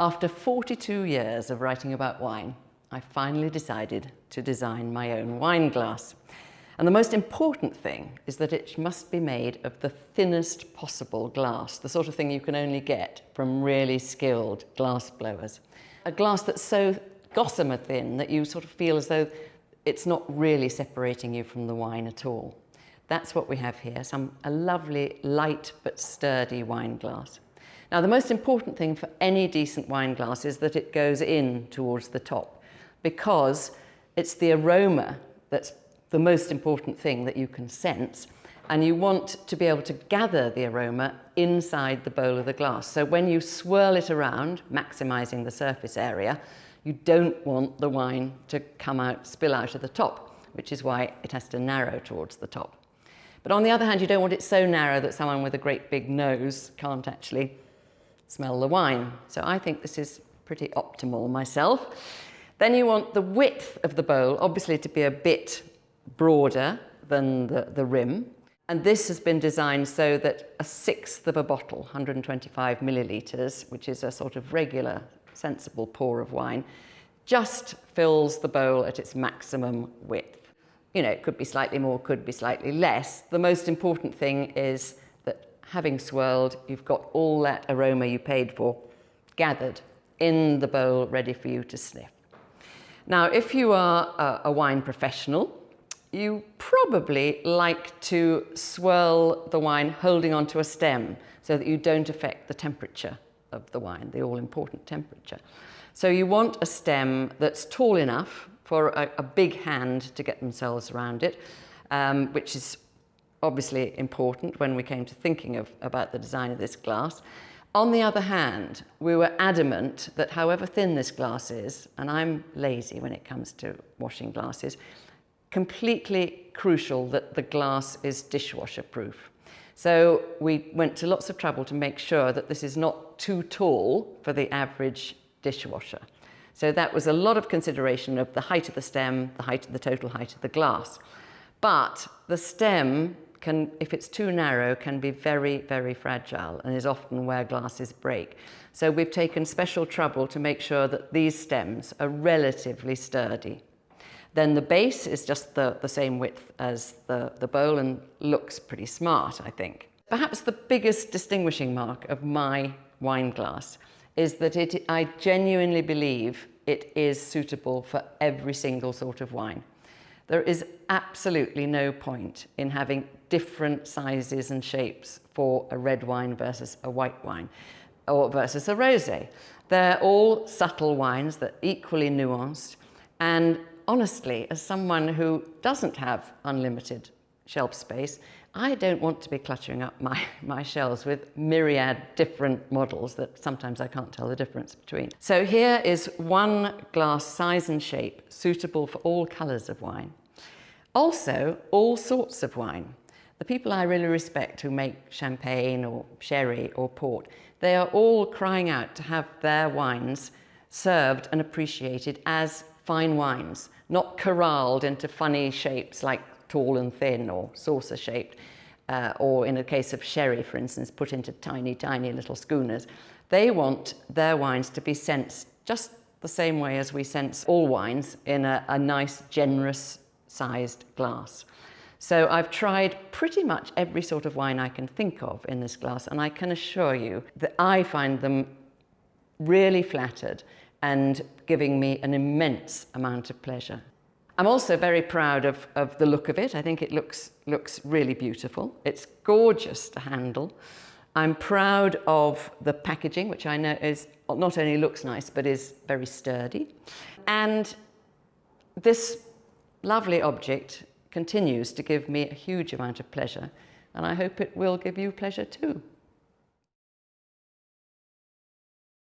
After 42 years of writing about wine, I finally decided to design my own wine glass. And the most important thing is that it must be made of the thinnest possible glass, the sort of thing you can only get from really skilled glass blowers. A glass that's so gossamer thin that you sort of feel as though it's not really separating you from the wine at all. That's what we have here, a lovely, light but sturdy wine glass. Now, the most important thing for any decent wine glass is that it goes in towards the top, because it's the aroma that's the most important thing that you can sense, and you want to be able to gather the aroma inside the bowl of the glass. So when you swirl it around, maximising the surface area, you don't want the wine to spill out of the top, which is why it has to narrow towards the top. But on the other hand, you don't want it so narrow that someone with a great big nose can't actually smell the wine. So I think this is pretty optimal myself. Then you want the width of the bowl, obviously, to be a bit broader than the rim. And this has been designed so that 1/6 of a bottle, 125 millilitres, which is a sort of regular, sensible pour of wine, just fills the bowl at its maximum width. You know, it could be slightly more, could be slightly less. The most important thing is that having swirled, you've got all that aroma you paid for gathered in the bowl, ready for you to sniff. Now, if you are a wine professional, you probably like to swirl the wine holding onto a stem so that you don't affect the temperature of the wine, the all-important temperature. So you want a stem that's tall enough for a big hand to get themselves around it, which is obviously important when we came to thinking about the design of this glass. On the other hand, we were adamant that however thin this glass is, and I'm lazy when it comes to washing glasses, completely crucial that the glass is dishwasher proof. So we went to lots of trouble to make sure that this is not too tall for the average dishwasher. So that was a lot of consideration of the height of the stem, the total height of the glass. But the stem can, if it's too narrow, can be very, very fragile and is often where glasses break. So we've taken special trouble to make sure that these stems are relatively sturdy. Then the base is just the same width as the bowl and looks pretty smart, I think. Perhaps the biggest distinguishing mark of my wine glass is that I genuinely believe it is suitable for every single sort of wine. There is absolutely no point in having different sizes and shapes for a red wine versus a white wine, or versus a rosé. They're all subtle wines that are equally nuanced, and honestly, as someone who doesn't have unlimited shelf space, I don't want to be cluttering up my shelves with myriad different models that sometimes I can't tell the difference between. So here is one glass size and shape suitable for all colours of wine. Also, all sorts of wine. The people I really respect who make champagne or sherry or port, they are all crying out to have their wines served and appreciated as fine wines, not corralled into funny shapes like tall and thin or saucer-shaped, or in a case of sherry, for instance, put into tiny, tiny little schooners. They want their wines to be sensed just the same way as we sense all wines, in a nice, generous-sized glass. So I've tried pretty much every sort of wine I can think of in this glass, and I can assure you that I find them really flattered and giving me an immense amount of pleasure. I'm also very proud of the look of it. I think it looks really beautiful. It's gorgeous to handle. I'm proud of the packaging, which I know is not only looks nice, but is very sturdy. And this lovely object continues to give me a huge amount of pleasure, and I hope it will give you pleasure too.